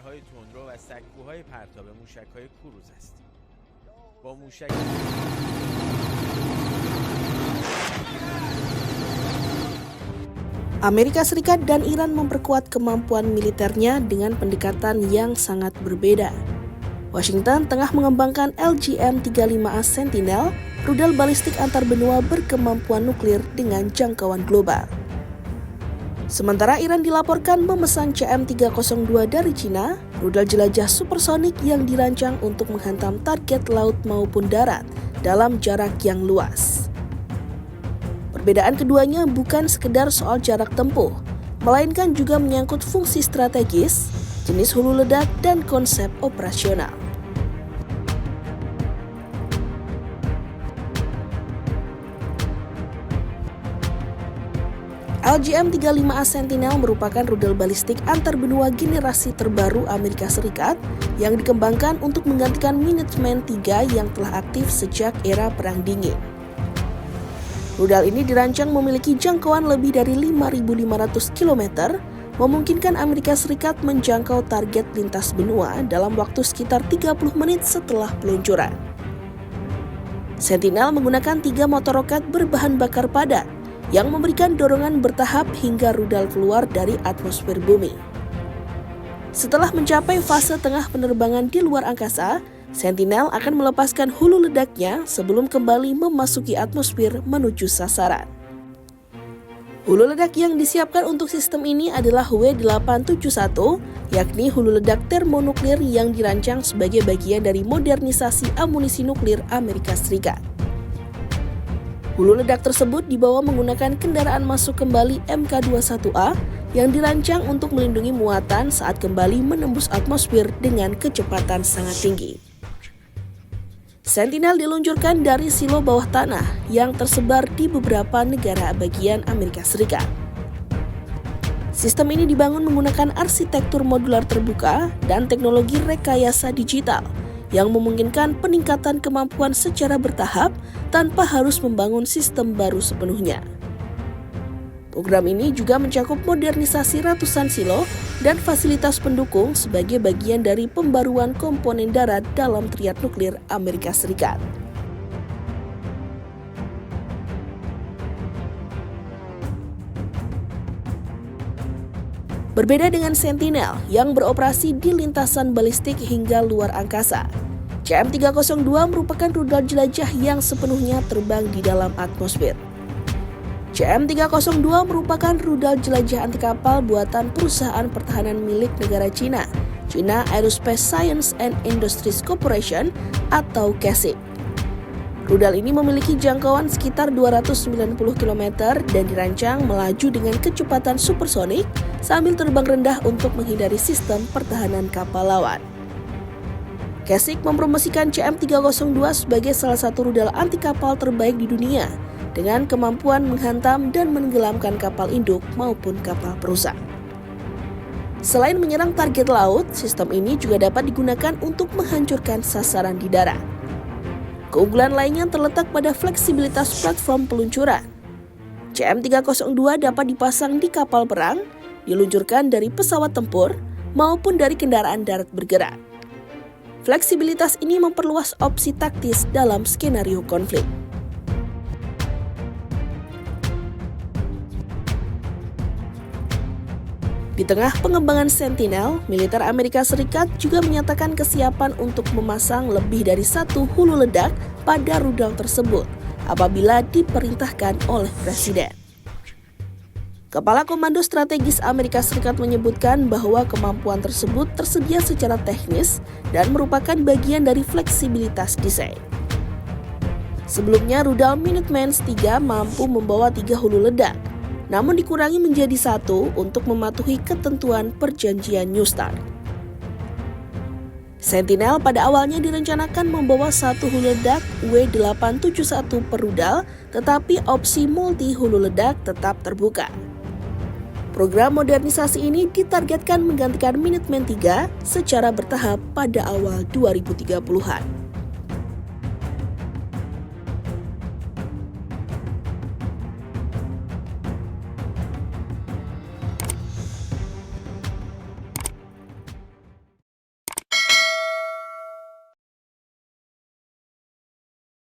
های تندرو و سکوهای پرتاب موشک‌های کروز است. با موشک Amerika Serikat dan Iran memperkuat kemampuan militernya dengan pendekatan yang sangat berbeda. Washington tengah mengembangkan LGM-35A Sentinel, rudal balistik antar benua berkemampuan nuklir dengan jangkauan global. Sementara Iran dilaporkan memesan CM-302 dari Cina, rudal jelajah supersonik yang dirancang untuk menghantam target laut maupun darat dalam jarak yang luas. Perbedaan keduanya bukan sekedar soal jarak tempuh, melainkan juga menyangkut fungsi strategis, jenis hulu ledak, dan konsep operasional. LGM-35A Sentinel merupakan rudal balistik antar benua generasi terbaru Amerika Serikat yang dikembangkan untuk menggantikan Minuteman III yang telah aktif sejak era Perang Dingin. Rudal ini dirancang memiliki jangkauan lebih dari 5.500 km, memungkinkan Amerika Serikat menjangkau target lintas benua dalam waktu sekitar 30 menit setelah peluncuran. Sentinel menggunakan 3 motor roket berbahan bakar padat yang memberikan dorongan bertahap hingga rudal keluar dari atmosfer bumi. Setelah mencapai fase tengah penerbangan di luar angkasa, Sentinel akan melepaskan hulu ledaknya sebelum kembali memasuki atmosfer menuju sasaran. Hulu ledak yang disiapkan untuk sistem ini adalah W871, yakni hulu ledak termonuklir yang dirancang sebagai bagian dari modernisasi amunisi nuklir Amerika Serikat. Hulu ledak tersebut dibawa menggunakan kendaraan masuk kembali Mk21A yang dirancang untuk melindungi muatan saat kembali menembus atmosfer dengan kecepatan sangat tinggi. Sentinel diluncurkan dari silo bawah tanah yang tersebar di beberapa negara bagian Amerika Serikat. Sistem ini dibangun menggunakan arsitektur modular terbuka dan teknologi rekayasa digital yang memungkinkan peningkatan kemampuan secara bertahap tanpa harus membangun sistem baru sepenuhnya. Program ini juga mencakup modernisasi ratusan silo dan fasilitas pendukung sebagai bagian dari pembaruan komponen darat dalam triad nuklir Amerika Serikat. Berbeda dengan Sentinel yang beroperasi di lintasan balistik hingga luar angkasa, CM-302 merupakan rudal jelajah yang sepenuhnya terbang di dalam atmosfer. CM-302 merupakan rudal jelajah anti kapal buatan perusahaan pertahanan milik negara China, China Aerospace Science and Industries Corporation atau CASIC. Rudal ini memiliki jangkauan sekitar 290 km dan dirancang melaju dengan kecepatan supersonik sambil terbang rendah untuk menghindari sistem pertahanan kapal lawan. CASIC mempromosikan CM-302 sebagai salah satu rudal anti kapal terbaik di dunia, dengan kemampuan menghantam dan menenggelamkan kapal induk maupun kapal perusak. Selain menyerang target laut, sistem ini juga dapat digunakan untuk menghancurkan sasaran di darat. Keunggulan lainnya terletak pada fleksibilitas platform peluncuran. CM-302 dapat dipasang di kapal perang, diluncurkan dari pesawat tempur, maupun dari kendaraan darat bergerak. Fleksibilitas ini memperluas opsi taktis dalam skenario konflik. Di tengah pengembangan Sentinel, militer Amerika Serikat juga menyatakan kesiapan untuk memasang lebih dari 1 hulu ledak pada rudal tersebut apabila diperintahkan oleh Presiden. Kepala Komando Strategis Amerika Serikat menyebutkan bahwa kemampuan tersebut tersedia secara teknis dan merupakan bagian dari fleksibilitas desain. Sebelumnya, rudal Minuteman III mampu membawa 3 hulu ledak, namun dikurangi menjadi 1 untuk mematuhi ketentuan perjanjian New START. Sentinel pada awalnya direncanakan membawa 1 hulu ledak W871 per rudal, tetapi opsi multi hulu ledak tetap terbuka. Program modernisasi ini ditargetkan menggantikan Minuteman III secara bertahap pada awal 2030-an.